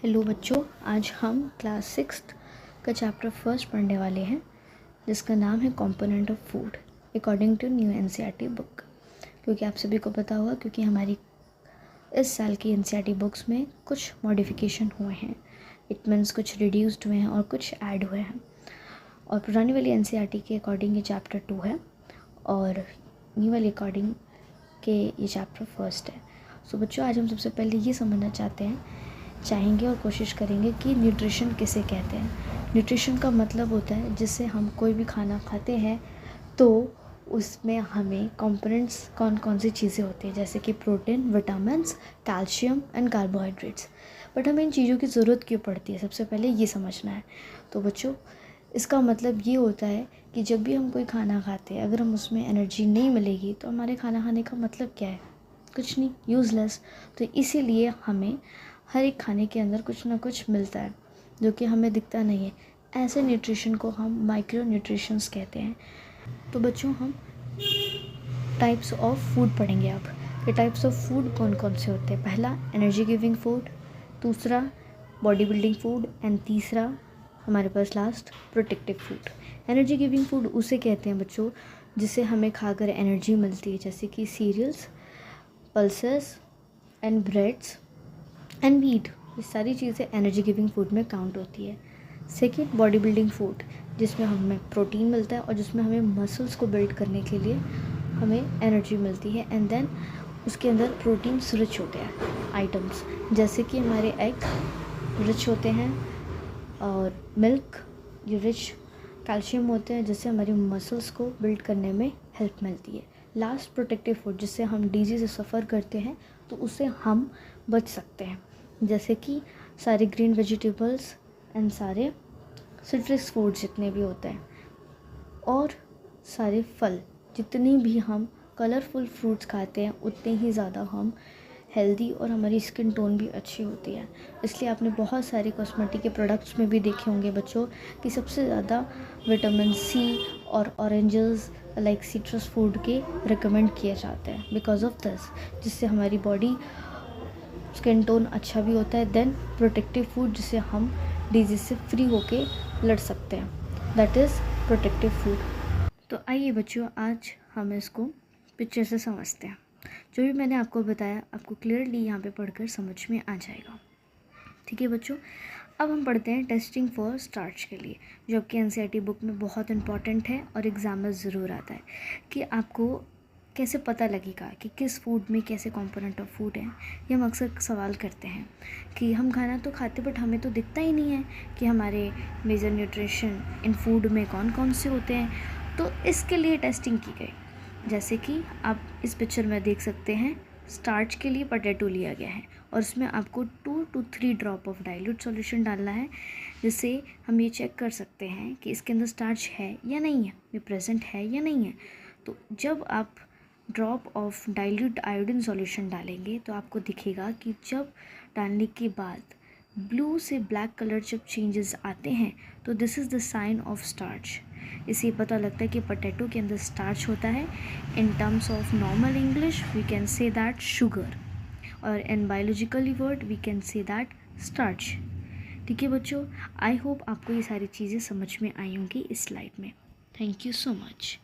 Hello बच्चों, आज हम क्लास 6 का चैप्टर फर्स्ट पढ़ने वाले हैं जिसका नाम है component of food according to new NCERT book. क्योंकि आप सभी को पता होगा क्योंकि हमारी इस साल की एनसीईआरटी बुक्स में कुछ मॉडिफिकेशन हुए हैं। इट मीन्स कुछ रिड्यूस्ड हुए हैं और कुछ ऐड हुए हैं। और पुरानी वाली एनसीईआरटी के अकॉर्डिंग ये चैप्टर 2 है और न्यू वाली अकॉर्डिंग के ये चैप्टर फर्स्ट है। सो बच्चों, आज हम सबसे पहले ये समझना चाहेंगे और कोशिश करेंगे कि न्यूट्रिशन किसे कहते हैं। न्यूट्रिशन का मतलब होता है जिससे हम कोई भी खाना खाते हैं तो उसमें हमें कंपोनेंट्स कौन कौन सी चीज़ें होती हैं, जैसे कि protein, vitamins, calcium and carbohydrates. But हमें इन चीज़ों की ज़रूरत क्यों पड़ती है, सबसे पहले ये समझना है। तो बच्चों, इसका मतलब ये होता है कि जब भी हम कोई खाना खाते हैं, अगर हम उसमें एनर्जी नहीं मिलेगी तो हमारे खाना खाने का मतलब क्या है? कुछ नहीं, यूज़लेस। तो इसीलिए हमें हर एक खाने के अंदर कुछ ना कुछ मिलता है जो कि हमें दिखता नहीं है। ऐसे न्यूट्रिशन को हम माइक्रो न्यूट्रिशंस कहते हैं। तो बच्चों, हम टाइप्स ऑफ फूड पढ़ेंगे अब। ये टाइप्स ऑफ फूड कौन कौन से होते हैं। पहला एनर्जी गिविंग फूड, दूसरा बॉडी बिल्डिंग फूड एंड तीसरा हमारे पास last protective food. Energy giving food उसे कहते हैं बच्चों जिसे हमें खाकर एनर्जी मिलती है, जैसे कि cereals, pulses and breads and wheat. ये सारी चीज़ें एनर्जी गिविंग फूड में काउंट होती है। सेकेंड, बॉडी बिल्डिंग फूड जिसमें हमें प्रोटीन मिलता है और जिसमें हमें मसल्स को बिल्ड करने के लिए हमें एनर्जी मिलती है। एंड देन उसके अंदर प्रोटीन रिच होते हैं आइटम्स, जैसे कि हमारे एग रिच होते हैं और मिल्क ये रिच कैल्शियम होते हैं जिससे हमारी मसल्स को बिल्ड करने में हेल्प मिलती है। लास्ट, प्रोटेक्टिव फूड जिससे हम डिजीज़ से सफ़र करते हैं तो उससे हम बच सकते हैं, जैसे कि सारे ग्रीन वेजिटेबल्स एंड सारे सिट्रस फूड जितने भी होते हैं और सारे फल। जितनी भी हम कलरफुल फ्रूट्स खाते हैं उतने ही ज़्यादा हम हेल्दी और हमारी स्किन टोन भी अच्छी होती है। इसलिए आपने बहुत सारे कॉस्मेटिक के प्रोडक्ट्स में भी देखे होंगे बच्चों कि सबसे ज़्यादा विटामिन सी और ऑरेंजेस लाइक सिट्रस फूड के रिकमेंड किए जाते हैं बिकॉज ऑफ दिस, जिससे हमारी बॉडी स्किन टोन अच्छा भी होता है। देन प्रोटेक्टिव फूड जिससे हम डिजीज से फ्री होके लड़ सकते हैं, दैट इज़ प्रोटेक्टिव फूड। तो आइए बच्चों, आज हम इसको पिक्चर से समझते हैं। जो भी मैंने आपको बताया आपको क्लियरली यहाँ पे पढ़कर समझ में आ जाएगा। ठीक है बच्चों, अब हम पढ़ते हैं टेस्टिंग फॉर स्टार्च के लिए, जो आपकी एनसीईआरटी बुक में बहुत इंपॉर्टेंट है और एग्ज़ाम में ज़रूर आता है कि आपको कैसे पता लगेगा कि किस फूड में कैसे कंपोनेंट ऑफ फूड है। ये हम अक्सर सवाल करते हैं कि हम खाना तो खाते बट हमें तो दिखता ही नहीं है कि हमारे मेजर न्यूट्रिशन इन फूड में कौन कौन से होते हैं। तो इसके लिए टेस्टिंग की गई, जैसे कि आप इस पिक्चर में देख सकते हैं। स्टार्च के लिए पोटैटो लिया गया है और इसमें आपको 2 to 3 drop of dilute solution डालना है, जिससे हम ये चेक कर सकते हैं कि इसके अंदर स्टार्च है या नहीं है, ये प्रेजेंट है या नहीं है। तो जब आप drop of dilute iodine solution डालेंगे तो आपको दिखेगा कि जब डालने के बाद ब्लू से ब्लैक कलर जब चेंजेस आते हैं तो this is the sign of starch. इससे पता लगता है कि पोटैटो के अंदर स्टार्च होता है। In terms of normal English we can say that sugar, और in biologically word we can say that starch. ठीक है बच्चों, आई होप आपको ये सारी चीज़ें समझ में आई होंगी इस स्लाइड में। Thank you so much.